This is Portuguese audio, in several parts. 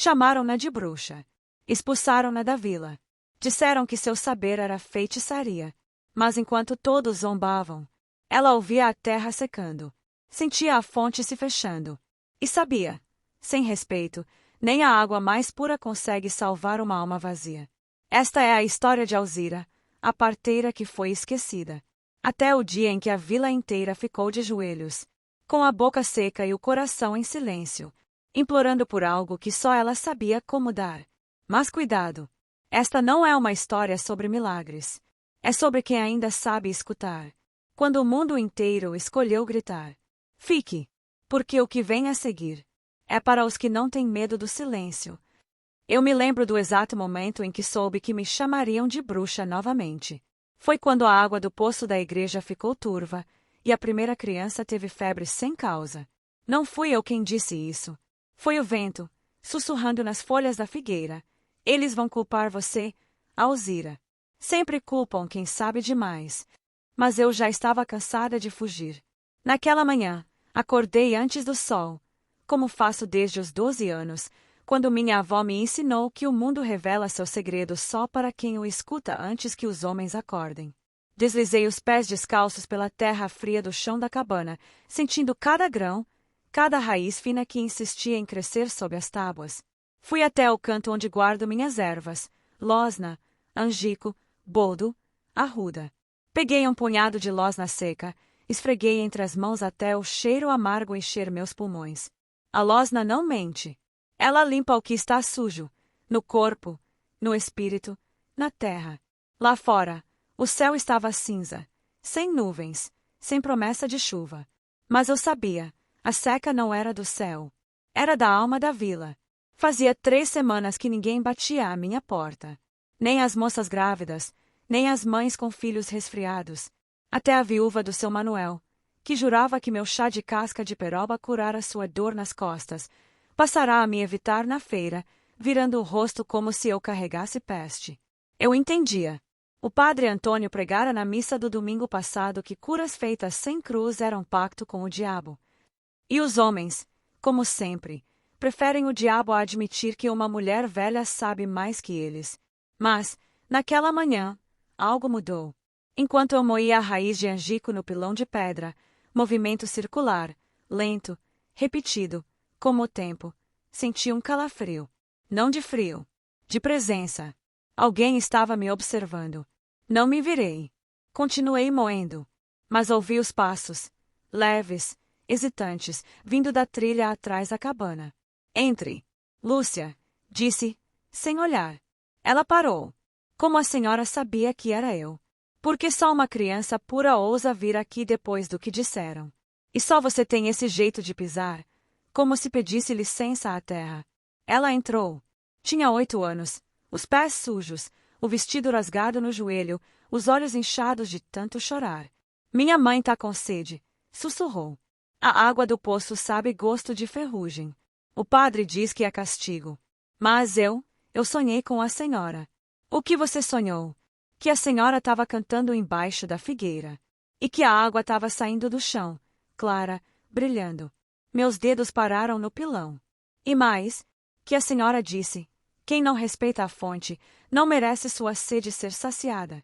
Chamaram-na de bruxa. Expulsaram-na da vila. Disseram que seu saber era feitiçaria. Mas enquanto todos zombavam, ela ouvia a terra secando. Sentia a fonte se fechando. E sabia, sem respeito, nem a água mais pura consegue salvar uma alma vazia. Esta é a história de Alzira, a parteira que foi esquecida. Até o dia em que a vila inteira ficou de joelhos, com a boca seca e o coração em silêncio, implorando por algo que só ela sabia como dar. Mas cuidado! Esta não é uma história sobre milagres. É sobre quem ainda sabe escutar. Quando o mundo inteiro escolheu gritar. Fique! Porque o que vem a seguir é para os que não têm medo do silêncio. Eu me lembro do exato momento em que soube que me chamariam de bruxa novamente. Foi quando a água do poço da igreja ficou turva, e a primeira criança teve febre sem causa. Não fui eu quem disse isso. Foi o vento, sussurrando nas folhas da figueira. Eles vão culpar você, Alzira. Sempre culpam quem sabe demais. Mas eu já estava cansada de fugir. Naquela manhã, acordei antes do sol, como faço desde os 12 anos, quando minha avó me ensinou que o mundo revela seus segredos só para quem o escuta antes que os homens acordem. Deslizei os pés descalços pela terra fria do chão da cabana, sentindo cada grão, cada raiz fina que insistia em crescer sob as tábuas. Fui até o canto onde guardo minhas ervas, losna, angico, boldo, arruda. Peguei um punhado de losna seca, esfreguei entre as mãos até o cheiro amargo encher meus pulmões. A losna não mente. Ela limpa o que está sujo, no corpo, no espírito, na terra. Lá fora, o céu estava cinza, sem nuvens, sem promessa de chuva. Mas eu sabia, a seca não era do céu. Era da alma da vila. Fazia 3 semanas que ninguém batia à minha porta. Nem as moças grávidas, nem as mães com filhos resfriados. Até a viúva do seu Manuel, que jurava que meu chá de casca de peroba curara sua dor nas costas, passará a me evitar na feira, virando o rosto como se eu carregasse peste. Eu entendia. O padre Antônio pregara na missa do domingo passado que curas feitas sem cruz eram pacto com o diabo. E os homens, como sempre, preferem o diabo a admitir que uma mulher velha sabe mais que eles. Mas, naquela manhã, algo mudou. Enquanto eu moía a raiz de angico no pilão de pedra, movimento circular, lento, repetido, como o tempo, senti um calafrio. Não de frio, de presença. Alguém estava me observando. Não me virei. Continuei moendo. Mas ouvi os passos, leves, hesitantes, vindo da trilha atrás da cabana. Entre, Lúcia, disse, sem olhar. Ela parou. Como a senhora sabia que era eu? Porque só uma criança pura ousa vir aqui depois do que disseram. E só você tem esse jeito de pisar, como se pedisse licença à terra. Ela entrou. Tinha 8 anos, os pés sujos, o vestido rasgado no joelho, os olhos inchados de tanto chorar. Minha mãe tá com sede, sussurrou. A água do poço sabe gosto de ferrugem. O padre diz que é castigo. Mas eu sonhei com a senhora. O que você sonhou? Que a senhora estava cantando embaixo da figueira. E que a água estava saindo do chão, clara, brilhando. Meus dedos pararam no pilão. E mais, que a senhora disse: quem não respeita a fonte, não merece sua sede ser saciada.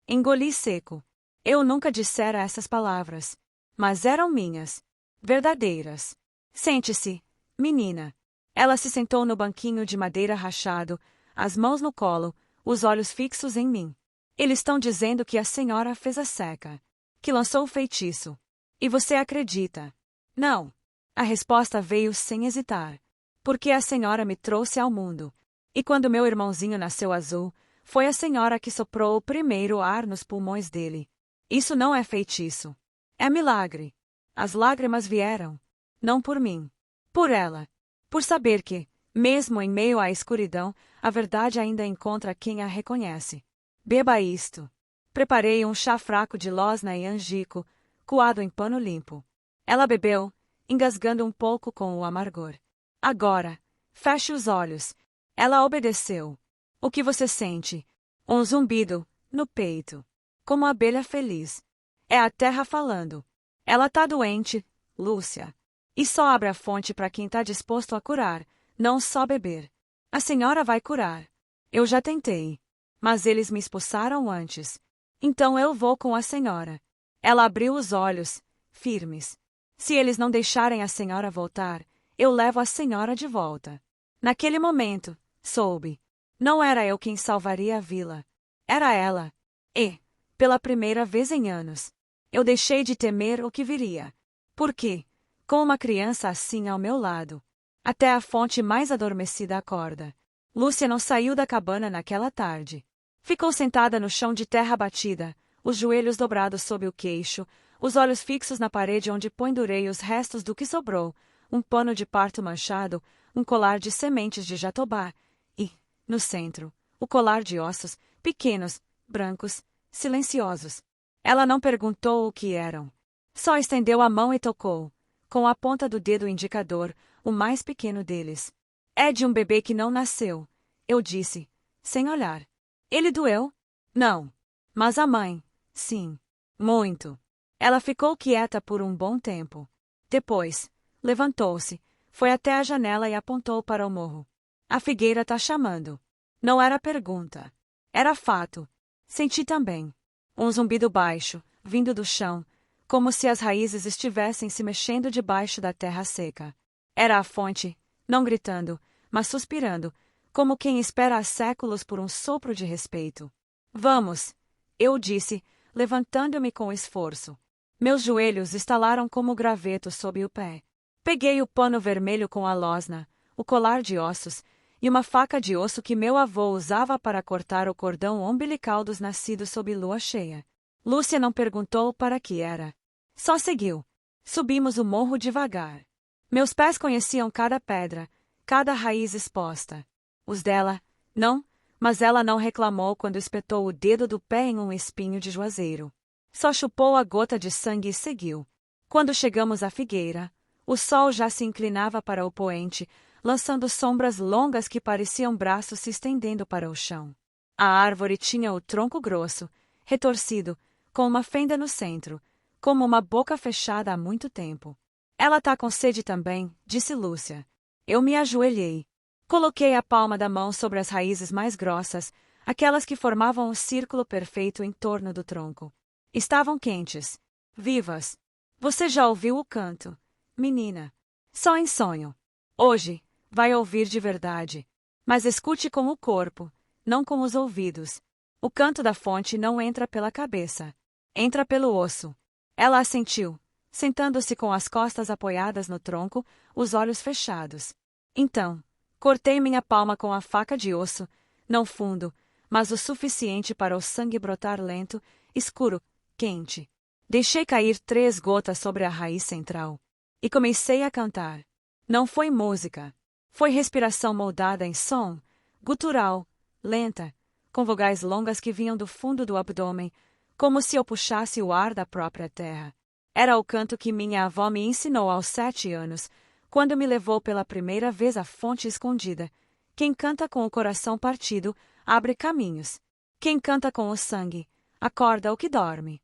Engoli seco. Eu nunca dissera essas palavras. Mas eram minhas. Verdadeiras. Sente-se, menina. Ela se sentou no banquinho de madeira rachado, as mãos no colo, os olhos fixos em mim. Eles estão dizendo que a senhora fez a seca, que lançou o feitiço. E você acredita? Não. A resposta veio sem hesitar. Porque a senhora me trouxe ao mundo. E quando meu irmãozinho nasceu azul, foi a senhora que soprou o primeiro ar nos pulmões dele. Isso não é feitiço. É milagre. As lágrimas vieram. Não por mim. Por ela. Por saber que, mesmo em meio à escuridão, a verdade ainda encontra quem a reconhece. Beba isto. Preparei um chá fraco de losna e angico, coado em pano limpo. Ela bebeu, engasgando um pouco com o amargor. Agora, feche os olhos. Ela obedeceu. O que você sente? Um zumbido, no peito. Como abelha feliz. É a terra falando. Ela tá doente, Lúcia. E só abre a fonte para quem tá disposto a curar, não só beber. A senhora vai curar. Eu já tentei. Mas eles me expulsaram antes. Então eu vou com a senhora. Ela abriu os olhos, firmes. Se eles não deixarem a senhora voltar, eu levo a senhora de volta. Naquele momento, soube. Não era eu quem salvaria a vila. Era ela. E, pela primeira vez em anos, eu deixei de temer o que viria. Porque, com uma criança assim ao meu lado, até a fonte mais adormecida acorda. Lúcia não saiu da cabana naquela tarde. Ficou sentada no chão de terra batida, os joelhos dobrados sob o queixo, os olhos fixos na parede onde pendurei os restos do que sobrou, um pano de parto manchado, um colar de sementes de jatobá, e, no centro, o colar de ossos, pequenos, brancos, silenciosos. Ela não perguntou o que eram. Só estendeu a mão e tocou, com a ponta do dedo indicador, o mais pequeno deles. É de um bebê que não nasceu, eu disse, sem olhar. Ele doeu? Não. Mas a mãe, sim. Muito. Ela ficou quieta por um bom tempo. Depois, levantou-se, foi até a janela e apontou para o morro. A figueira tá chamando. Não era pergunta. Era fato. Senti também. Um zumbido baixo, vindo do chão, como se as raízes estivessem se mexendo debaixo da terra seca. Era a fonte, não gritando, mas suspirando, como quem espera há séculos por um sopro de respeito. Vamos, eu disse, levantando-me com esforço. Meus joelhos estalaram como graveto sob o pé. Peguei o pano vermelho com a losna, o colar de ossos, e uma faca de osso que meu avô usava para cortar o cordão umbilical dos nascidos sob lua cheia. Lúcia não perguntou para que era. Só seguiu. Subimos o morro devagar. Meus pés conheciam cada pedra, cada raiz exposta. Os dela, não, mas ela não reclamou quando espetou o dedo do pé em um espinho de juazeiro. Só chupou a gota de sangue e seguiu. Quando chegamos à figueira, o sol já se inclinava para o poente, lançando sombras longas que pareciam braços se estendendo para o chão. A árvore tinha o tronco grosso, retorcido, com uma fenda no centro, como uma boca fechada há muito tempo. Ela tá com sede também, disse Lúcia. Eu me ajoelhei. Coloquei a palma da mão sobre as raízes mais grossas, aquelas que formavam o círculo perfeito em torno do tronco. Estavam quentes, vivas. Você já ouviu o canto, menina? Só em sonho. Hoje, vai ouvir de verdade. Mas escute com o corpo, não com os ouvidos. O canto da fonte não entra pela cabeça. Entra pelo osso. Ela assentiu, sentando-se com as costas apoiadas no tronco, os olhos fechados. Então, cortei minha palma com a faca de osso, não fundo, mas o suficiente para o sangue brotar lento, escuro, quente. Deixei cair 3 gotas sobre a raiz central. E comecei a cantar. Não foi música. Foi respiração moldada em som, gutural, lenta, com vogais longas que vinham do fundo do abdômen, como se eu puxasse o ar da própria terra. Era o canto que minha avó me ensinou aos 7 anos, quando me levou pela primeira vez à fonte escondida. Quem canta com o coração partido, abre caminhos. Quem canta com o sangue, acorda o que dorme.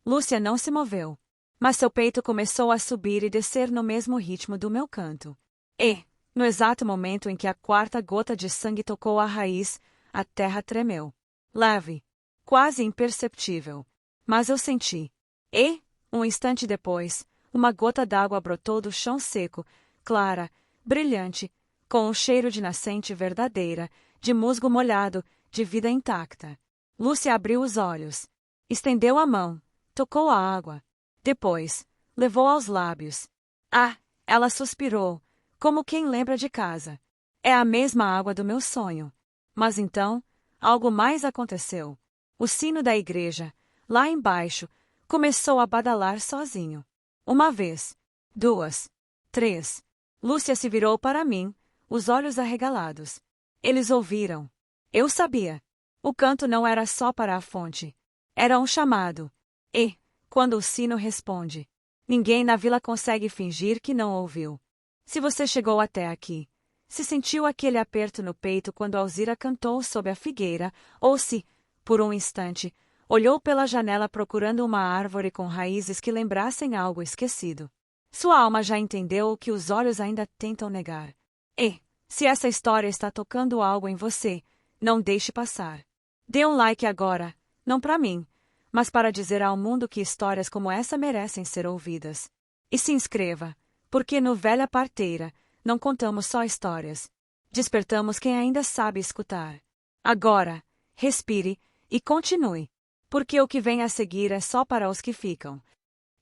Lúcia não se moveu, mas seu peito começou a subir e descer no mesmo ritmo do meu canto. E, no exato momento em que a 4ª gota de sangue tocou a raiz, a terra tremeu. Leve, quase imperceptível. Mas eu senti. E, um instante depois, uma gota d'água brotou do chão seco, clara, brilhante, com um cheiro de nascente verdadeira, de musgo molhado, de vida intacta. Lúcia abriu os olhos. Estendeu a mão. Tocou a água. Depois, levou aos lábios. Ah! Ela suspirou, como quem lembra de casa. É a mesma água do meu sonho. Mas então, algo mais aconteceu. O sino da igreja, lá embaixo, começou a badalar sozinho. 1 vez, 2, 3. Lúcia se virou para mim, os olhos arregalados. Eles ouviram. Eu sabia. O canto não era só para a fonte. Era um chamado. E, quando o sino responde, ninguém na vila consegue fingir que não ouviu. Se você chegou até aqui, se sentiu aquele aperto no peito quando Alzira cantou sob a figueira, ou se, por um instante, olhou pela janela procurando uma árvore com raízes que lembrassem algo esquecido. Sua alma já entendeu o que os olhos ainda tentam negar. E, Se essa história está tocando algo em você, não deixe passar. Dê um like agora, não para mim, mas para dizer ao mundo que histórias como essa merecem ser ouvidas. E se inscreva, porque no Velha Parteira não contamos só histórias. Despertamos quem ainda sabe escutar. Agora, respire e continue, porque o que vem a seguir é só para os que ficam.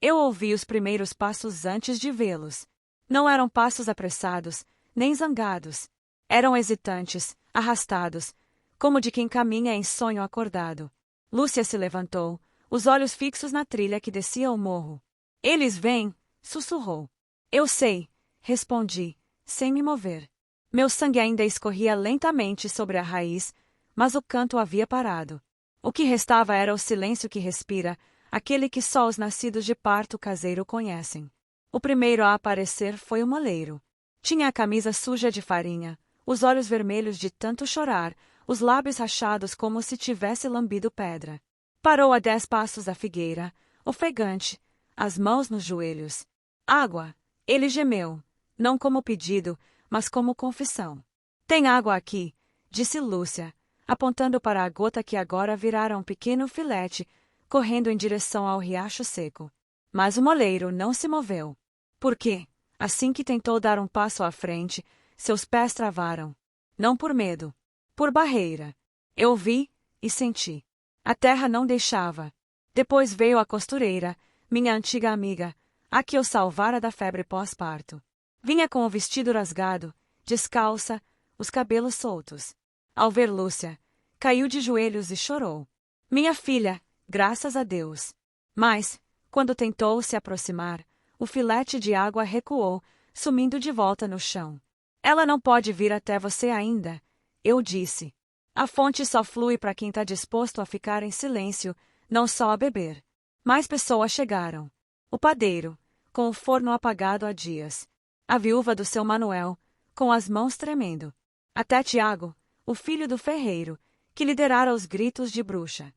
Eu ouvi os primeiros passos antes de vê-los. Não eram passos apressados, nem zangados. Eram hesitantes, arrastados, como de quem caminha em sonho acordado. Lúcia se levantou, os olhos fixos na trilha que descia o morro. Eles vêm, sussurrou. Eu sei, respondi, sem me mover. Meu sangue ainda escorria lentamente sobre a raiz, mas o canto havia parado. O que restava era o silêncio que respira, aquele que só os nascidos de parto caseiro conhecem. O primeiro a aparecer foi o moleiro. Tinha a camisa suja de farinha, os olhos vermelhos de tanto chorar, os lábios rachados como se tivesse lambido pedra. Parou a 10 passos da figueira, ofegante, as mãos nos joelhos. Água! Ele gemeu, não como pedido, mas como confissão. Tem água aqui, disse Lúcia, apontando para a gota que agora virara um pequeno filete, correndo em direção ao riacho seco. Mas o moleiro não se moveu. Por quê? Assim que tentou dar um passo à frente, seus pés travaram. Não por medo. Por barreira. Eu vi e senti. A terra não deixava. Depois veio a costureira, minha antiga amiga, a que eu salvara da febre pós-parto. Vinha com o vestido rasgado, descalça, os cabelos soltos. Ao ver Lúcia, caiu de joelhos e chorou. Minha filha, graças a Deus. Mas, quando tentou se aproximar, o filete de água recuou, sumindo de volta no chão. Ela não pode vir até você ainda, eu disse. A fonte só flui para quem está disposto a ficar em silêncio, não só a beber. Mais pessoas chegaram. O padeiro, com o forno apagado há dias. A viúva do seu Manuel, com as mãos tremendo. Até Tiago, o filho do ferreiro, que liderara os gritos de bruxa.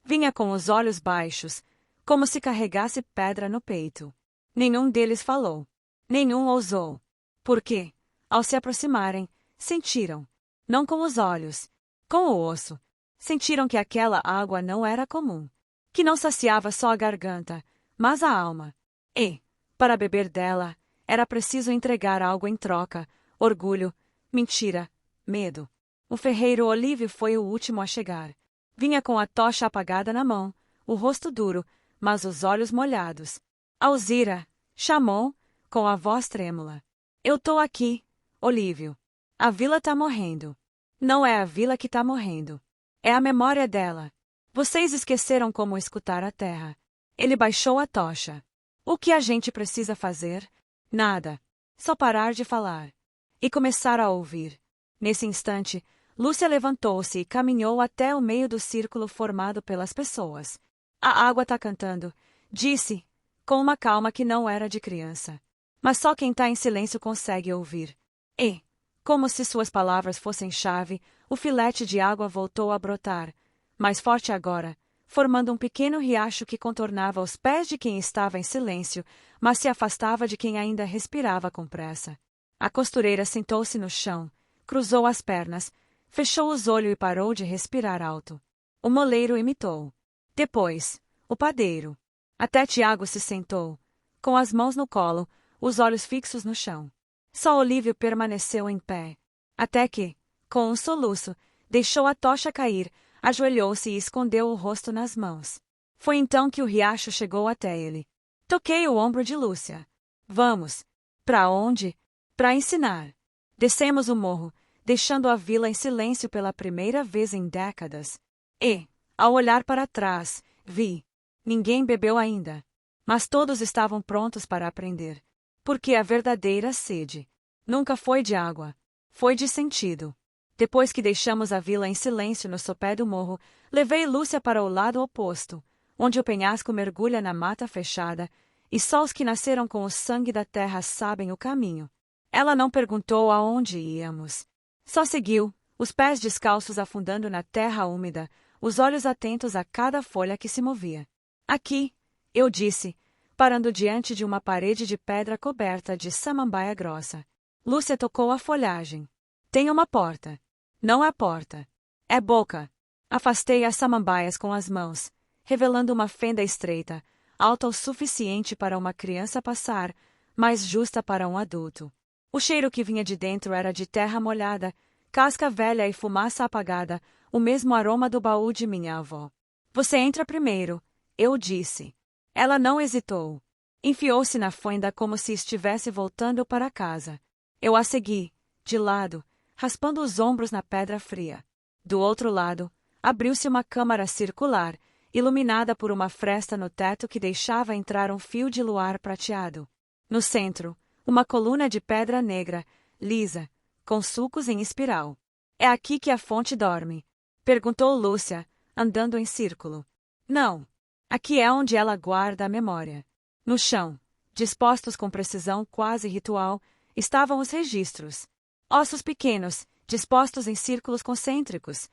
Vinha com os olhos baixos, como se carregasse pedra no peito. Nenhum deles falou. Nenhum ousou. Porque, ao se aproximarem, sentiram, não com os olhos, com o osso, sentiram que aquela água não era comum, que não saciava só a garganta, mas a alma. E, para beber dela, era preciso entregar algo em troca, orgulho, mentira, medo. O ferreiro Olívio foi o último a chegar. Vinha com a tocha apagada na mão, o rosto duro, mas os olhos molhados. Alzira, chamou, com a voz trêmula. Eu tô aqui, Olívio. A vila tá morrendo. Não é a vila que tá morrendo. É a memória dela. Vocês esqueceram como escutar a terra. Ele baixou a tocha. O que a gente precisa fazer? Nada. Só parar de falar. E começar a ouvir. Nesse instante, Lúcia levantou-se e caminhou até o meio do círculo formado pelas pessoas. A água tá cantando, disse, com uma calma que não era de criança. Mas só quem tá em silêncio consegue ouvir. E, como se suas palavras fossem chave, o filete de água voltou a brotar, mais forte agora, formando um pequeno riacho que contornava os pés de quem estava em silêncio, mas se afastava de quem ainda respirava com pressa. A costureira sentou-se no chão, cruzou as pernas, fechou os olhos e parou de respirar alto. O moleiro imitou. Depois, o padeiro. Até Tiago se sentou, com as mãos no colo, os olhos fixos no chão. Só Olívio permaneceu em pé. Até que, com um soluço, deixou a tocha cair, ajoelhou-se e escondeu o rosto nas mãos. Foi então que o riacho chegou até ele. Toquei o ombro de Lúcia. Vamos. Para onde? Para ensinar. Descemos o morro, deixando a vila em silêncio pela primeira vez em décadas. E, ao olhar para trás, vi. Ninguém bebeu ainda. Mas todos estavam prontos para aprender. Porque a verdadeira sede nunca foi de água, foi de sentido. Depois que deixamos a vila em silêncio no sopé do morro, levei Lúcia para o lado oposto, onde o penhasco mergulha na mata fechada, e só os que nasceram com o sangue da terra sabem o caminho. Ela não perguntou aonde íamos. Só seguiu, os pés descalços afundando na terra úmida, os olhos atentos a cada folha que se movia. Aqui, eu disse, parando diante de uma parede de pedra coberta de samambaia grossa. Lúcia tocou a folhagem. Tem uma porta. Não é porta. É boca. Afastei as samambaias com as mãos, revelando uma fenda estreita, alta o suficiente para uma criança passar, mas justa para um adulto. O cheiro que vinha de dentro era de terra molhada, casca velha e fumaça apagada, o mesmo aroma do baú de minha avó. Você entra primeiro, eu disse. Ela não hesitou. Enfiou-se na fenda como se estivesse voltando para casa. Eu a segui, de lado, raspando os ombros na pedra fria. Do outro lado, abriu-se uma câmara circular, iluminada por uma fresta no teto que deixava entrar um fio de luar prateado. No centro, uma coluna de pedra negra, lisa, com sulcos em espiral. É aqui que a fonte dorme? Perguntou Lúcia, andando em círculo. Não. Aqui é onde ela guarda a memória. No chão, dispostos com precisão quase ritual, estavam os registros. Ossos pequenos, dispostos em círculos concêntricos,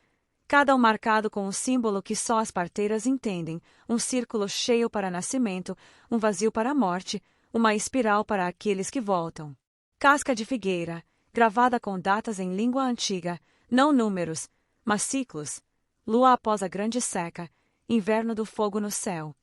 cada um marcado com um símbolo que só as parteiras entendem, um círculo cheio para nascimento, um vazio para a morte, uma espiral para aqueles que voltam. Casca de figueira, gravada com datas em língua antiga, não números, mas ciclos. Lua após a grande seca, inverno do fogo no céu.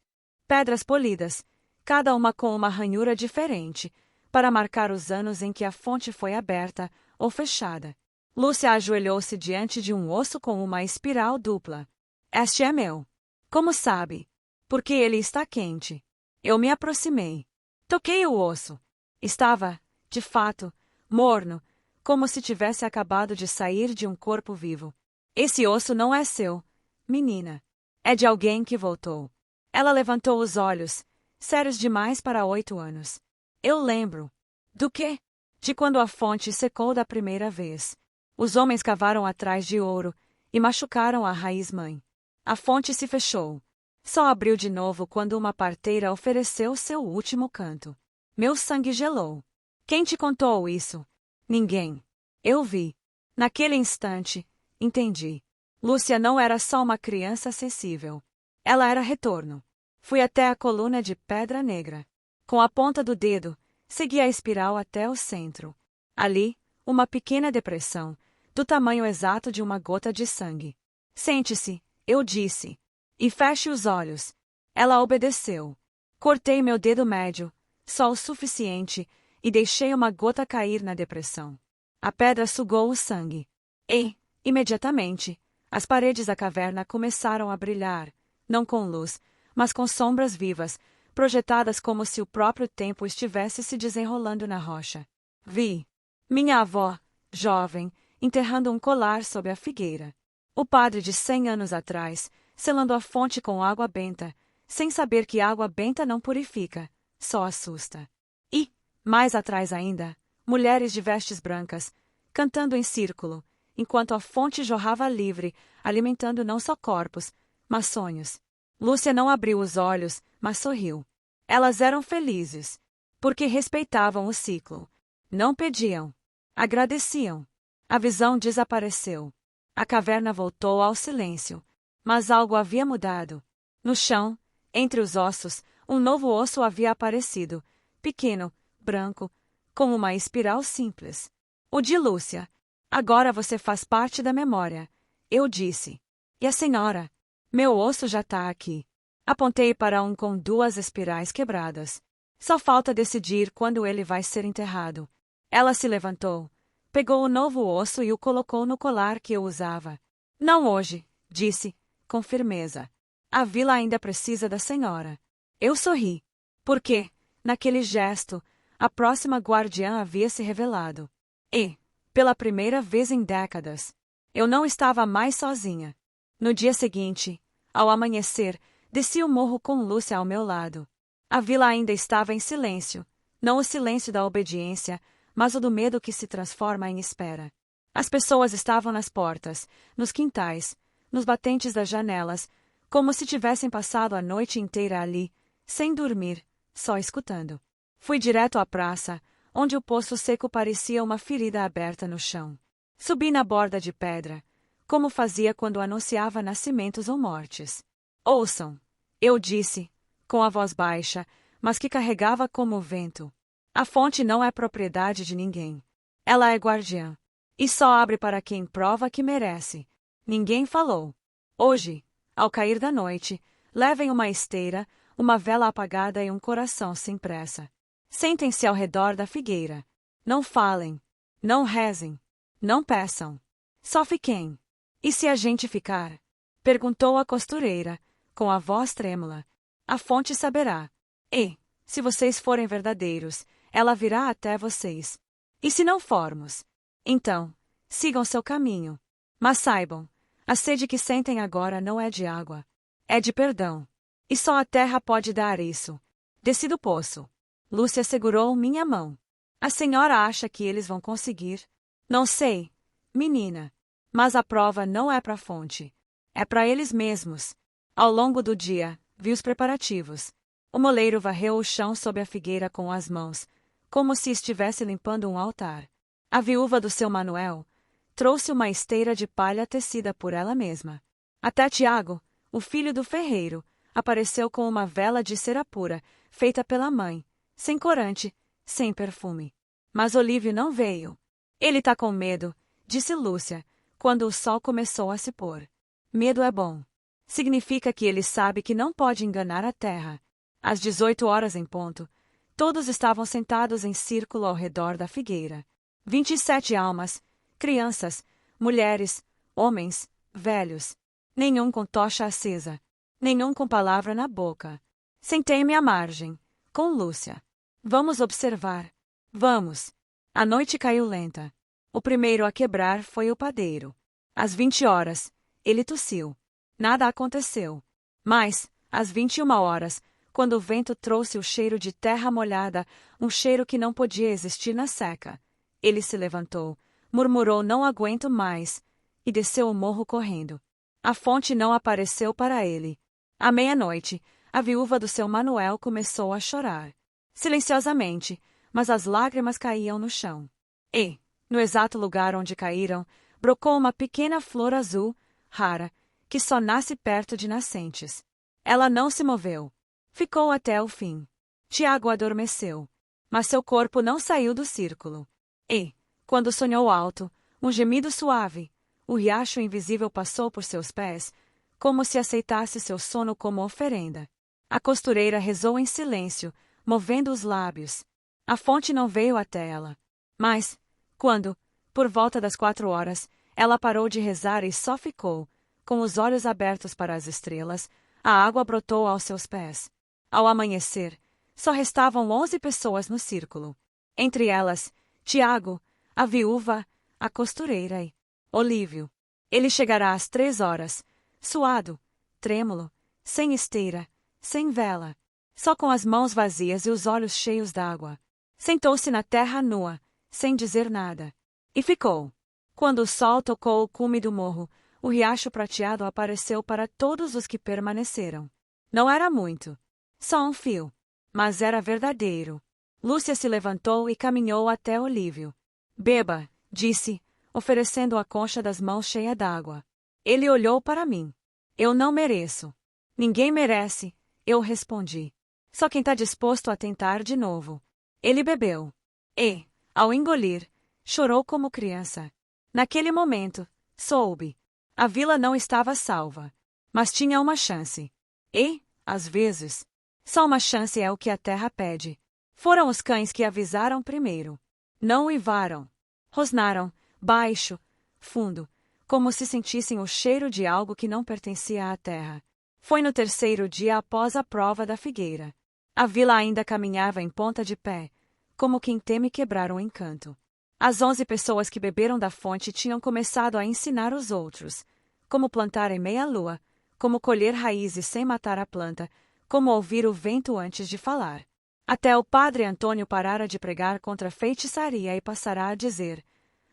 Pedras polidas, cada uma com uma ranhura diferente, para marcar os anos em que a fonte foi aberta ou fechada. Lúcia ajoelhou-se diante de um osso com uma espiral dupla. Este é meu. Como sabe? Porque ele está quente. Eu me aproximei. Toquei o osso. Estava, de fato, morno, como se tivesse acabado de sair de um corpo vivo. Esse osso não é seu, menina. É de alguém que voltou. Ela levantou os olhos, sérios demais para 8 anos. Eu lembro. Do quê? De quando a fonte secou da primeira vez. Os homens cavaram atrás de ouro e machucaram a raiz-mãe. A fonte se fechou. Só abriu de novo quando uma parteira ofereceu seu último canto. Meu sangue gelou. Quem te contou isso? Ninguém. Eu vi. Naquele instante, entendi. Lúcia não era só uma criança acessível. Ela era retorno. Fui até a coluna de pedra negra. Com a ponta do dedo, segui a espiral até o centro. Ali, uma pequena depressão, do tamanho exato de uma gota de sangue. Sente-se, eu disse. E feche os olhos. Ela obedeceu. Cortei meu dedo médio, só o suficiente, e deixei uma gota cair na depressão. A pedra sugou o sangue. E, imediatamente, as paredes da caverna começaram a brilhar, não com luz, mas com sombras vivas, projetadas como se o próprio tempo estivesse se desenrolando na rocha. Vi minha avó, jovem, enterrando um colar sob a figueira. O padre de 100 anos atrás, selando a fonte com água benta, sem saber que água benta não purifica, só assusta. E, mais atrás ainda, mulheres de vestes brancas, cantando em círculo, enquanto a fonte jorrava livre, alimentando não só corpos, mas sonhos. Lúcia não abriu os olhos, mas sorriu. Elas eram felizes, porque respeitavam o ciclo. Não pediam. Agradeciam. A visão desapareceu. A caverna voltou ao silêncio. Mas algo havia mudado. No chão, entre os ossos, um novo osso havia aparecido, pequeno, branco, com uma espiral simples. O de Lúcia. Agora você faz parte da memória, eu disse. E a senhora? Meu osso já está aqui. Apontei para um com 2 espirais quebradas. Só falta decidir quando ele vai ser enterrado. Ela se levantou, pegou o novo osso e o colocou no colar que eu usava. Não hoje, disse, com firmeza. A vila ainda precisa da senhora. Eu sorri. Porque, naquele gesto, a próxima guardiã havia se revelado. E, pela primeira vez em décadas, eu não estava mais sozinha. No dia seguinte, ao amanhecer, desci o morro com Lúcia ao meu lado. A vila ainda estava em silêncio, não o silêncio da obediência, mas o do medo que se transforma em espera. As pessoas estavam nas portas, nos quintais, nos batentes das janelas, como se tivessem passado a noite inteira ali, sem dormir, só escutando. Fui direto à praça, onde o poço seco parecia uma ferida aberta no chão. Subi na borda de pedra, como fazia quando anunciava nascimentos ou mortes. Ouçam, eu disse, com a voz baixa, mas que carregava como o vento. A fonte não é propriedade de ninguém. Ela é guardiã. E só abre para quem prova que merece. Ninguém falou. Hoje, ao cair da noite, levem uma esteira, uma vela apagada e um coração sem pressa. Sentem-se ao redor da figueira. Não falem. Não rezem. Não peçam. Só fiquem. E se a gente ficar? Perguntou a costureira, com a voz trêmula. A fonte saberá. E, se vocês forem verdadeiros, ela virá até vocês. E se não formos? Então, sigam seu caminho. Mas saibam, a sede que sentem agora não é de água. É de perdão. E só a terra pode dar isso. Desci do poço. Lúcia segurou minha mão. A senhora acha que eles vão conseguir? Não sei, menina. Mas a prova não é para a fonte. É para eles mesmos. Ao longo do dia, vi os preparativos. O moleiro varreu o chão sob a figueira com as mãos, como se estivesse limpando um altar. A viúva do seu Manuel trouxe uma esteira de palha tecida por ela mesma. Até Tiago, o filho do ferreiro, apareceu com uma vela de cera pura, feita pela mãe, sem corante, sem perfume. Mas Olívio não veio. Ele tá com medo, disse Lúcia, quando o sol começou a se pôr. Medo é bom. Significa que ele sabe que não pode enganar a terra. Às 18 horas em ponto, todos estavam sentados em círculo ao redor da figueira. 27 almas, crianças, mulheres, homens, velhos. Nenhum com tocha acesa. Nenhum com palavra na boca. Sentei-me à margem, com Lúcia. Vamos observar. Vamos. A noite caiu lenta. O primeiro a quebrar foi o padeiro. Às 20 horas, ele tossiu. Nada aconteceu. Mas, às 21 horas, quando o vento trouxe o cheiro de terra molhada, um cheiro que não podia existir na seca, ele se levantou, murmurou "não aguento mais", e desceu o morro correndo. A fonte não apareceu para ele. À meia-noite, a viúva do seu Manuel começou a chorar. Silenciosamente, mas as lágrimas caíam no chão. E, no exato lugar onde caíram, brocou uma pequena flor azul, rara, que só nasce perto de nascentes. Ela não se moveu. Ficou até o fim. Tiago adormeceu. Mas seu corpo não saiu do círculo. E, quando sonhou alto, um gemido suave, o riacho invisível passou por seus pés, como se aceitasse seu sono como oferenda. A costureira rezou em silêncio, movendo os lábios. A fonte não veio até ela. Mas, quando, por volta das 4 horas, ela parou de rezar e só ficou, com os olhos abertos para as estrelas, a água brotou aos seus pés. Ao amanhecer, só restavam 11 pessoas no círculo. Entre elas, Tiago, a viúva, a costureira e Olívio. Ele chegará às 3 horas, suado, trêmulo, sem esteira, sem vela, só com as mãos vazias e os olhos cheios d'água. Sentou-se na terra nua, sem dizer nada. E ficou. Quando o sol tocou o cume do morro, o riacho prateado apareceu para todos os que permaneceram. Não era muito. Só um fio. Mas era verdadeiro. Lúcia se levantou e caminhou até Olívio. Beba, disse, oferecendo a concha das mãos cheia d'água. Ele olhou para mim. Eu não mereço. Ninguém merece, eu respondi. Só quem está disposto a tentar de novo. Ele bebeu. E, ao engolir, chorou como criança. Naquele momento, soube. A vila não estava salva. Mas tinha uma chance. E, às vezes, só uma chance é o que a terra pede. Foram os cães que avisaram primeiro. Não uivaram. Rosnaram, baixo, fundo, como se sentissem o cheiro de algo que não pertencia à terra. Foi no terceiro dia após a prova da figueira. A vila ainda caminhava em ponta de pé, como quem teme quebrar um encanto. As 11 pessoas que beberam da fonte tinham começado a ensinar os outros como plantar em meia-lua, como colher raízes sem matar a planta, como ouvir o vento antes de falar. Até o padre Antônio parara de pregar contra a feitiçaria e passará a dizer: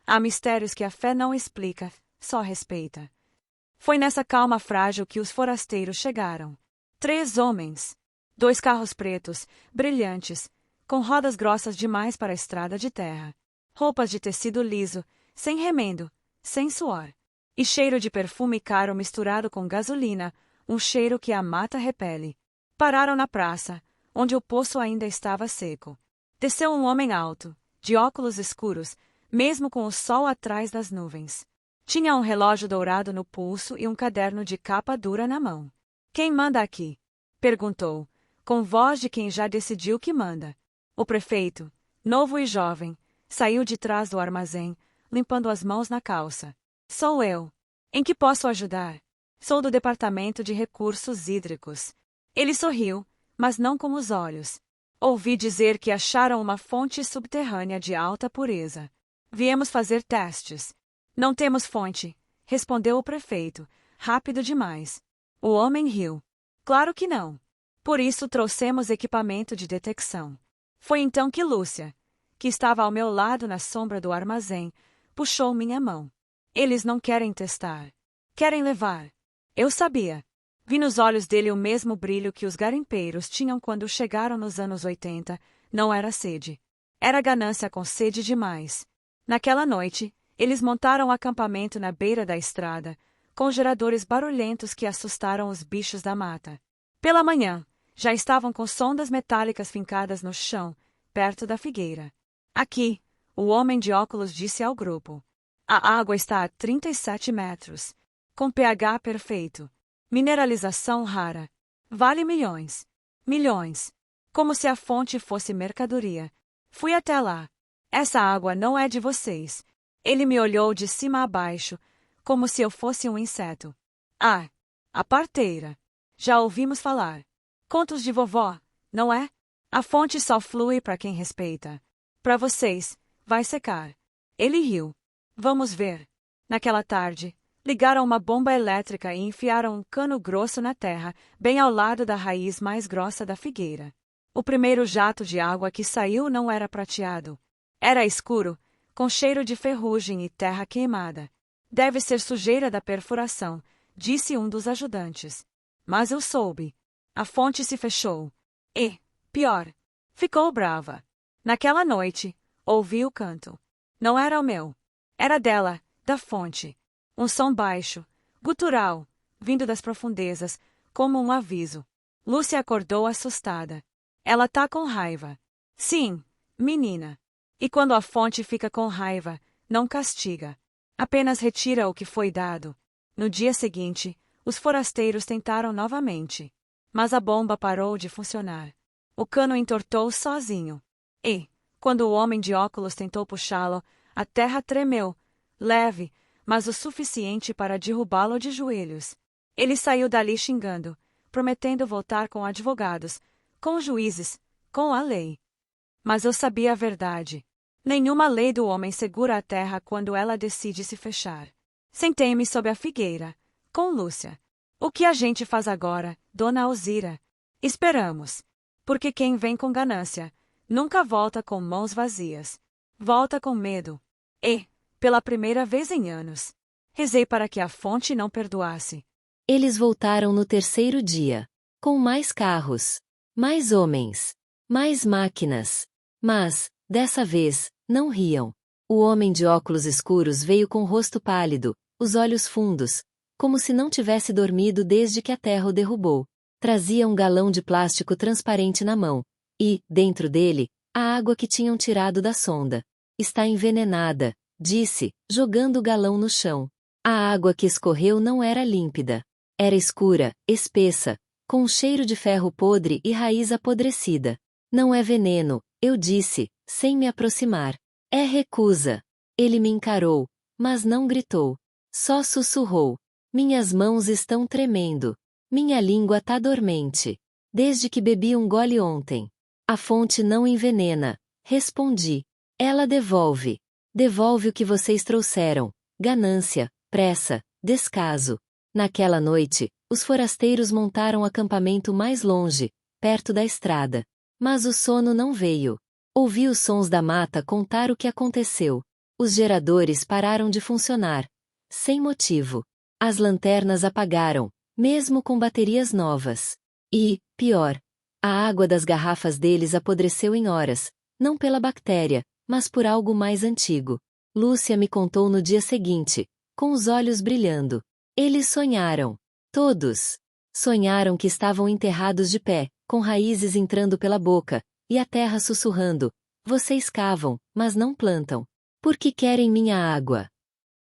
há mistérios que a fé não explica, só respeita. Foi nessa calma frágil que os forasteiros chegaram. 3 homens. 2 carros pretos, brilhantes, com rodas grossas demais para a estrada de terra. Roupas de tecido liso, sem remendo, sem suor. E cheiro de perfume caro misturado com gasolina, um cheiro que a mata repele. Pararam na praça, onde o poço ainda estava seco. Desceu um homem alto, de óculos escuros, mesmo com o sol atrás das nuvens. Tinha um relógio dourado no pulso e um caderno de capa dura na mão. Quem manda aqui? Perguntou, com voz de quem já decidiu que manda. O prefeito, novo e jovem, saiu de trás do armazém, limpando as mãos na calça. Sou eu. Em que posso ajudar? Sou do Departamento de Recursos Hídricos. Ele sorriu, mas não com os olhos. Ouvi dizer que acharam uma fonte subterrânea de alta pureza. Viemos fazer testes. Não temos fonte, respondeu o prefeito, rápido demais. O homem riu. Claro que não. Por isso trouxemos equipamento de detecção. Foi então que Lúcia, que estava ao meu lado na sombra do armazém, puxou minha mão. Eles não querem testar. Querem levar. Eu sabia. Vi nos olhos dele o mesmo brilho que os garimpeiros tinham quando chegaram nos anos 80. Não era sede. Era ganância com sede demais. Naquela noite, eles montaram um acampamento na beira da estrada, com geradores barulhentos que assustaram os bichos da mata. Pela manhã, já estavam com sondas metálicas fincadas no chão, perto da figueira. Aqui, o homem de óculos disse ao grupo. A água está a 37 metros. Com pH perfeito. Mineralização rara. Vale milhões. Milhões. Como se a fonte fosse mercadoria. Fui até lá. Essa água não é de vocês. Ele me olhou de cima a baixo, como se eu fosse um inseto. Ah, a parteira. Já ouvimos falar. Contos de vovó, não é? A fonte só flui para quem respeita. Para vocês, vai secar. Ele riu. Vamos ver. Naquela tarde, ligaram uma bomba elétrica e enfiaram um cano grosso na terra, bem ao lado da raiz mais grossa da figueira. O primeiro jato de água que saiu não era prateado. Era escuro, com cheiro de ferrugem e terra queimada. Deve ser sujeira da perfuração, disse um dos ajudantes. Mas eu soube. A fonte se fechou. E, pior, ficou brava. Naquela noite, ouvi o canto. Não era o meu. Era dela, da fonte. Um som baixo, gutural, vindo das profundezas, como um aviso. Lúcia acordou assustada. Ela tá com raiva. Sim, menina. E quando a fonte fica com raiva, não castiga. Apenas retira o que foi dado. No dia seguinte, os forasteiros tentaram novamente. Mas a bomba parou de funcionar. O cano entortou sozinho. E, quando o homem de óculos tentou puxá-lo, a terra tremeu, leve, mas o suficiente para derrubá-lo de joelhos. Ele saiu dali xingando, prometendo voltar com advogados, com juízes, com a lei. Mas eu sabia a verdade. Nenhuma lei do homem segura a terra quando ela decide se fechar. Sentei-me sob a figueira, com Lúcia. O que a gente faz agora, Dona Alzira? Esperamos. Porque quem vem com ganância, nunca volta com mãos vazias. Volta com medo. E, pela primeira vez em anos, rezei para que a fonte não perdoasse. Eles voltaram no terceiro dia, com mais carros, mais homens, mais máquinas. Mas, dessa vez, não riam. O homem de óculos escuros veio com o rosto pálido, os olhos fundos, como se não tivesse dormido desde que a terra o derrubou. Trazia um galão de plástico transparente na mão, e, dentro dele, a água que tinham tirado da sonda. Está envenenada, disse, jogando o galão no chão. A água que escorreu não era límpida. Era escura, espessa, com um cheiro de ferro podre e raiz apodrecida. Não é veneno, eu disse, sem me aproximar. É recusa. Ele me encarou, mas não gritou. Só sussurrou. Minhas mãos estão tremendo. Minha língua tá dormente. Desde que bebi um gole ontem. A fonte não envenena, respondi. Ela devolve. Devolve o que vocês trouxeram. Ganância, pressa, descaso. Naquela noite, os forasteiros montaram o acampamento mais longe, perto da estrada. Mas o sono não veio. Ouvi os sons da mata contar o que aconteceu. Os geradores pararam de funcionar. Sem motivo. As lanternas apagaram, mesmo com baterias novas. E, pior, a água das garrafas deles apodreceu em horas, não pela bactéria, mas por algo mais antigo. Lúcia me contou no dia seguinte, com os olhos brilhando. Eles sonharam. Todos. Sonharam que estavam enterrados de pé, com raízes entrando pela boca, e a terra sussurrando. Vocês cavam, mas não plantam. Por que querem minha água?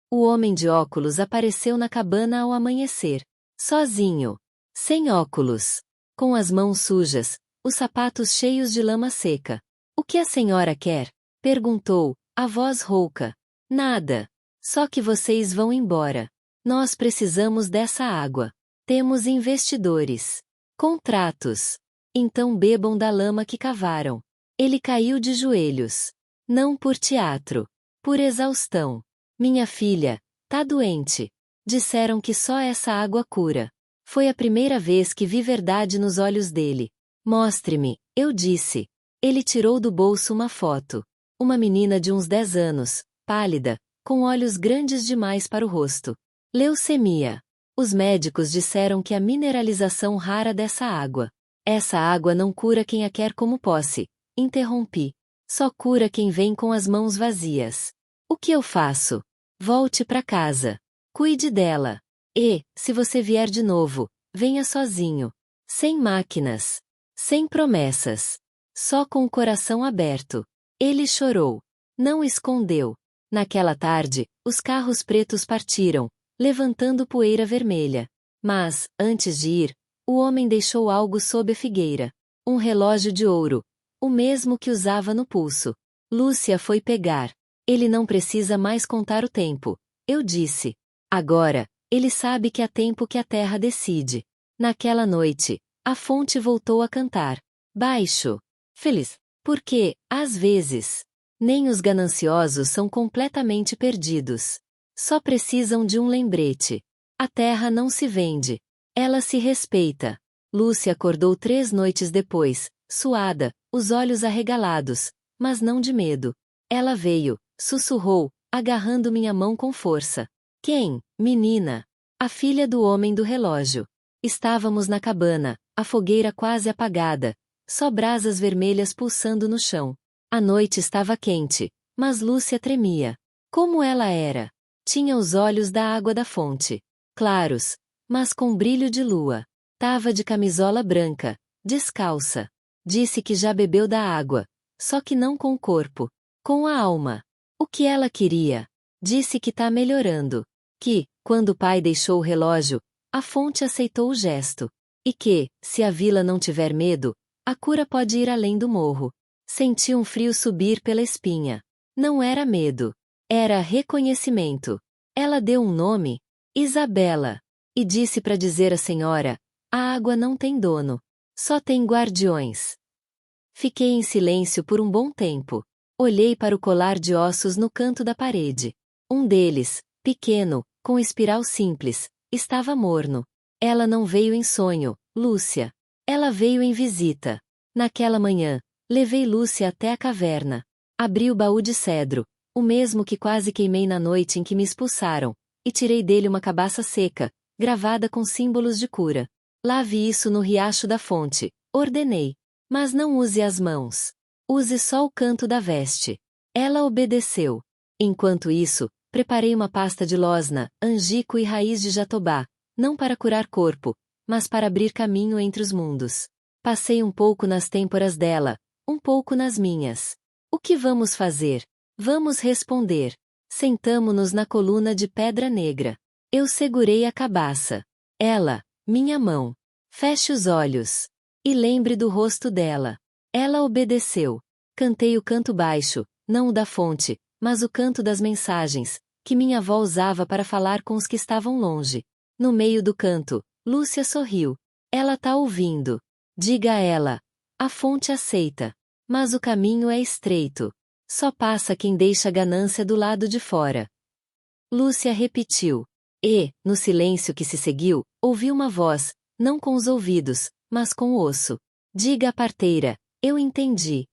O homem de óculos apareceu na cabana ao amanhecer. Sozinho. Sem óculos. Com as mãos sujas, os sapatos cheios de lama seca. O que a senhora quer? Perguntou, a voz rouca. Nada. Só que vocês vão embora. Nós precisamos dessa água. Temos investidores. Contratos. Então bebam da lama que cavaram. Ele caiu de joelhos. Não por teatro. Por exaustão. Minha filha, tá doente. Disseram que só essa água cura. Foi a primeira vez que vi verdade nos olhos dele. Mostre-me, eu disse. Ele tirou do bolso uma foto. Uma menina de uns 10 anos, pálida, com olhos grandes demais para o rosto. Leucemia. Os médicos disseram que a mineralização rara dessa água. Essa água não cura quem a quer como posse. Interrompi. Só cura quem vem com as mãos vazias. O que eu faço? Volte para casa. Cuide dela. E, se você vier de novo, venha sozinho. Sem máquinas. Sem promessas. Só com o coração aberto. Ele chorou. Não escondeu. Naquela tarde, os carros pretos partiram, levantando poeira vermelha. Mas, antes de ir, o homem deixou algo sob a figueira. Um relógio de ouro. O mesmo que usava no pulso. Lúcia foi pegar. Ele não precisa mais contar o tempo. Eu disse. Agora, ele sabe que há tempo que a terra decide. Naquela noite, a fonte voltou a cantar. Baixo. Feliz. Porque, às vezes, nem os gananciosos são completamente perdidos. Só precisam de um lembrete. A terra não se vende. Ela se respeita. Lúcia acordou 3 noites depois, suada, os olhos arregalados, mas não de medo. Ela veio, sussurrou, agarrando minha mão com força. Quem, menina? A filha do homem do relógio. Estávamos na cabana, a fogueira quase apagada, só brasas vermelhas pulsando no chão. A noite estava quente, mas Lúcia tremia. Como ela era? Tinha os olhos da água da fonte. Claros, mas com brilho de lua. Tava de camisola branca, descalça. Disse que já bebeu da água, só que não com o corpo, com a alma. O que ela queria? Disse que tá melhorando. Que, quando o pai deixou o relógio, a fonte aceitou o gesto. E que, se a vila não tiver medo, a cura pode ir além do morro. Senti um frio subir pela espinha. Não era medo. Era reconhecimento. Ela deu um nome, Isabela. E disse para dizer à senhora, a água não tem dono. Só tem guardiões. Fiquei em silêncio por um bom tempo. Olhei para o colar de ossos no canto da parede. Um deles, pequeno, com espiral simples, estava morno. Ela não veio em sonho, Lúcia. Ela veio em visita. Naquela manhã, levei Lúcia até a caverna. Abri o baú de cedro, o mesmo que quase queimei na noite em que me expulsaram, e tirei dele uma cabaça seca, gravada com símbolos de cura. Lave isso no riacho da fonte, ordenei. Mas não use as mãos. Use só o canto da veste. Ela obedeceu. Enquanto isso, preparei uma pasta de losna, angico e raiz de jatobá, não para curar corpo, mas para abrir caminho entre os mundos. Passei um pouco nas têmporas dela, um pouco nas minhas. O que vamos fazer? Vamos responder. Sentamo-nos na coluna de pedra negra. Eu segurei a cabaça. Ela, minha mão. Feche os olhos. E lembre do rosto dela. Ela obedeceu. Cantei o canto baixo, não o da fonte, mas o canto das mensagens, que minha avó usava para falar com os que estavam longe. No meio do canto, Lúcia sorriu. Ela tá ouvindo. Diga a ela. A fonte aceita. Mas o caminho é estreito. Só passa quem deixa a ganância do lado de fora. Lúcia repetiu. E, no silêncio que se seguiu, ouvi uma voz, não com os ouvidos, mas com o osso. Diga à parteira, eu entendi.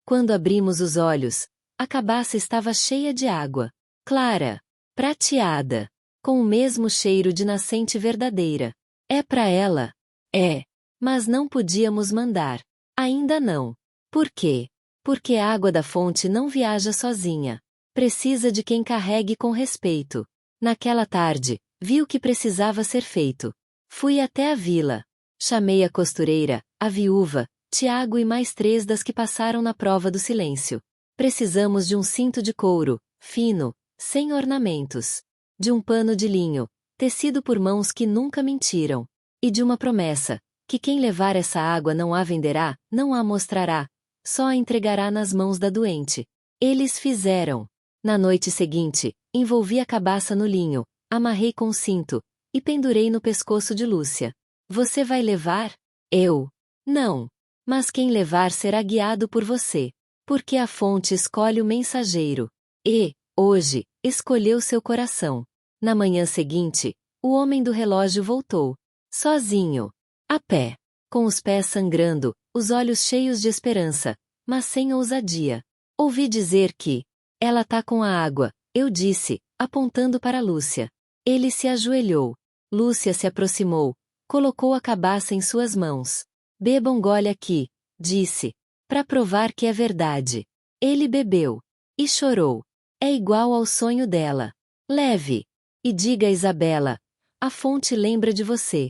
Quando abrimos os olhos, a cabaça estava cheia de água. Clara. Prateada. Com o mesmo cheiro de nascente verdadeira. É para ela? É. Mas não podíamos mandar. Ainda não. Por quê? Porque a água da fonte não viaja sozinha. Precisa de quem carregue com respeito. Naquela tarde, vi o que precisava ser feito. Fui até a vila. Chamei a costureira, a viúva, Tiago e mais 3 das que passaram na prova do silêncio. Precisamos de um cinto de couro, fino, sem ornamentos. De um pano de linho, tecido por mãos que nunca mentiram. E de uma promessa, que quem levar essa água não a venderá, não a mostrará, só a entregará nas mãos da doente. Eles fizeram. Na noite seguinte, envolvi a cabaça no linho, amarrei com cinto, e pendurei no pescoço de Lúcia. Você vai levar? Eu. Não. Mas quem levar será guiado por você. Porque a fonte escolhe o mensageiro. E, hoje, escolheu seu coração. Na manhã seguinte, o homem do relógio voltou. Sozinho. A pé. Com os pés sangrando, os olhos cheios de esperança, mas sem ousadia. Ouvi dizer que ela tá com a água, eu disse, apontando para Lúcia. Ele se ajoelhou. Lúcia se aproximou, colocou a cabaça em suas mãos. Beba um gole aqui, disse, para provar que é verdade. Ele bebeu. E chorou. É igual ao sonho dela. Leve. E diga a Isabela, a fonte lembra de você.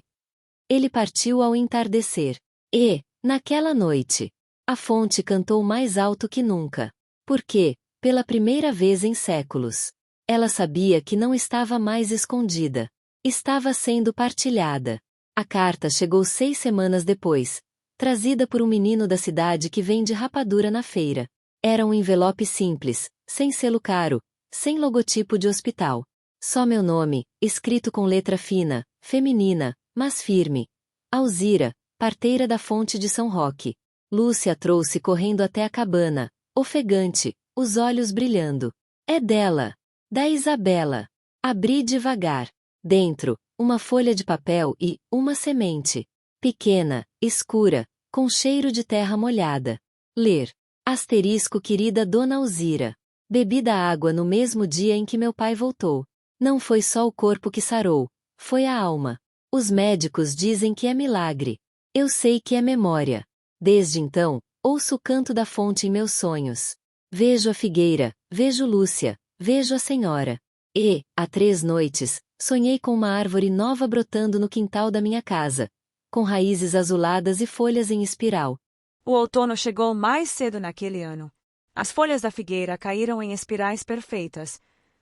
Ele partiu ao entardecer. E, naquela noite, a fonte cantou mais alto que nunca. Porque, pela primeira vez em séculos, ela sabia que não estava mais escondida. Estava sendo partilhada. A carta chegou 6 semanas depois, trazida por um menino da cidade que vende rapadura na feira. Era um envelope simples, sem selo caro, sem logotipo de hospital. Só meu nome, escrito com letra fina, feminina, mas firme. Alzira, parteira da fonte de São Roque. Lúcia trouxe correndo até a cabana, ofegante, os olhos brilhando. É dela. Da Isabela. Abri devagar. Dentro, uma folha de papel e uma semente. Pequena, escura, com cheiro de terra molhada. Ler. Asterisco querida Dona Alzira. Bebi da água no mesmo dia em que meu pai voltou. Não foi só o corpo que sarou, foi a alma. Os médicos dizem que é milagre. Eu sei que é memória. Desde então, ouço o canto da fonte em meus sonhos. Vejo a figueira, vejo Lúcia, vejo a senhora. E, há 3 noites, sonhei com uma árvore nova brotando no quintal da minha casa, com raízes azuladas e folhas em espiral. O outono chegou mais cedo naquele ano. As folhas da figueira caíram em espirais perfeitas,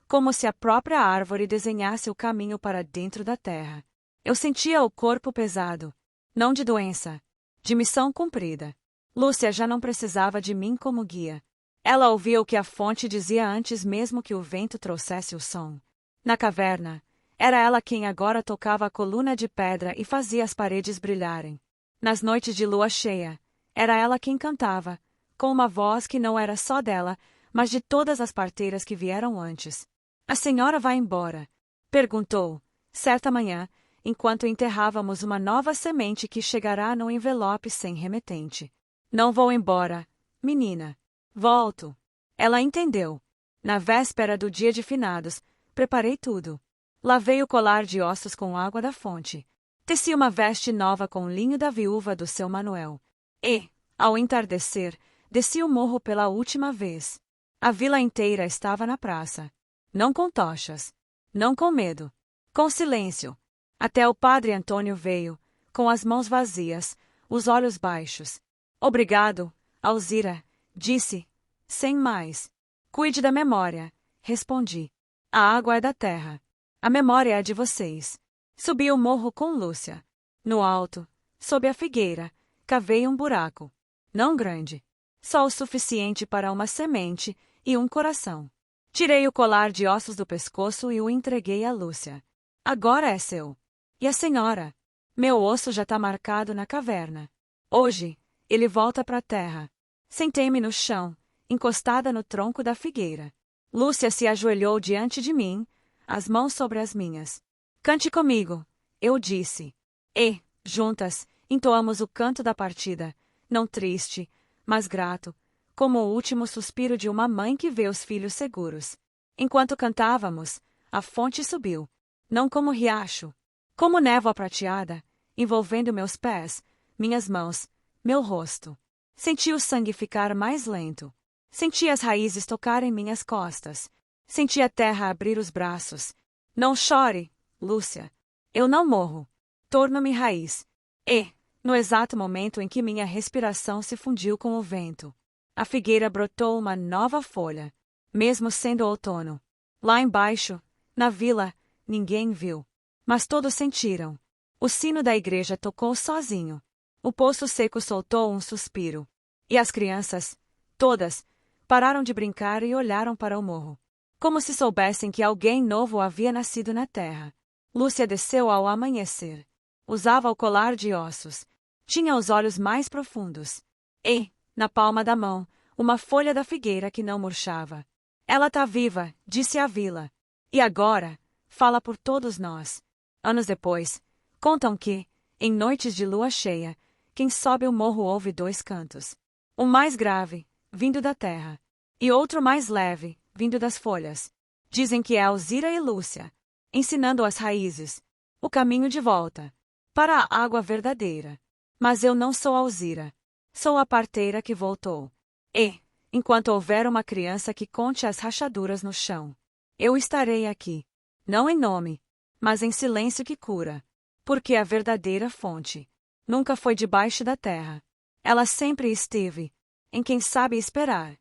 como se a própria árvore desenhasse o caminho para dentro da terra. Eu sentia o corpo pesado, não de doença, de missão cumprida. Lúcia já não precisava de mim como guia. Ela ouvia o que a fonte dizia antes mesmo que o vento trouxesse o som. Na caverna, era ela quem agora tocava a coluna de pedra e fazia as paredes brilharem. Nas noites de lua cheia, era ela quem cantava, com uma voz que não era só dela, mas de todas as parteiras que vieram antes. A senhora vai embora? Perguntou, certa manhã, enquanto enterrávamos uma nova semente que chegará num envelope sem remetente. Não vou embora, menina. Volto. Ela entendeu. Na véspera do dia de finados, preparei tudo. Lavei o colar de ossos com água da fonte. Teci uma veste nova com linho da viúva do seu Manuel. E, ao entardecer, desci o morro pela última vez. A vila inteira estava na praça. Não com tochas. Não com medo. Com silêncio. Até o padre Antônio veio, com as mãos vazias, os olhos baixos. Obrigado, Alzira, disse, sem mais. Cuide da memória, respondi. A água é da terra. A memória é de vocês. Subi o morro com Lúcia. No alto, sob a figueira, cavei um buraco. Não grande. Só o suficiente para uma semente e um coração. Tirei o colar de ossos do pescoço e o entreguei a Lúcia. Agora é seu. E a senhora? Meu osso já está marcado na caverna. Hoje, ele volta para a terra. Sentei-me no chão, encostada no tronco da figueira. Lúcia se ajoelhou diante de mim, as mãos sobre as minhas. Cante comigo, eu disse. E, juntas, entoamos o canto da partida, não triste, mas grato, como o último suspiro de uma mãe que vê os filhos seguros. Enquanto cantávamos, a fonte subiu, não como riacho, como névoa prateada, envolvendo meus pés, minhas mãos, meu rosto. Senti o sangue ficar mais lento. Senti as raízes tocarem minhas costas. Senti a terra abrir os braços. Não chore, Lúcia. Eu não morro. Torno-me raiz. E, no exato momento em que minha respiração se fundiu com o vento, a figueira brotou uma nova folha. mesmo sendo outono. Lá embaixo, na vila, ninguém viu. Mas todos sentiram. O sino da igreja tocou sozinho. O poço seco soltou um suspiro. E as crianças, todas, pararam de brincar e olharam para o morro. Como se soubessem que alguém novo havia nascido na terra. Lúcia desceu ao amanhecer. Usava o colar de ossos. Tinha os olhos mais profundos. E, na palma da mão, uma folha da figueira que não murchava. Ela tá viva, disse a vila. E agora, fala por todos nós. Anos depois, contam que, em noites de lua cheia, quem sobe o morro ouve dois cantos. Um mais grave, vindo da terra, e outro mais leve, vindo das folhas. Dizem que é Alzira e Lúcia, ensinando as raízes, o caminho de volta, para a água verdadeira. Mas eu não sou Alzira. Sou a parteira que voltou. E, enquanto houver uma criança que conte as rachaduras no chão, eu estarei aqui. Não em nome, mas em silêncio que cura. Porque a verdadeira fonte nunca foi debaixo da terra. Ela sempre esteve em quem sabe esperar.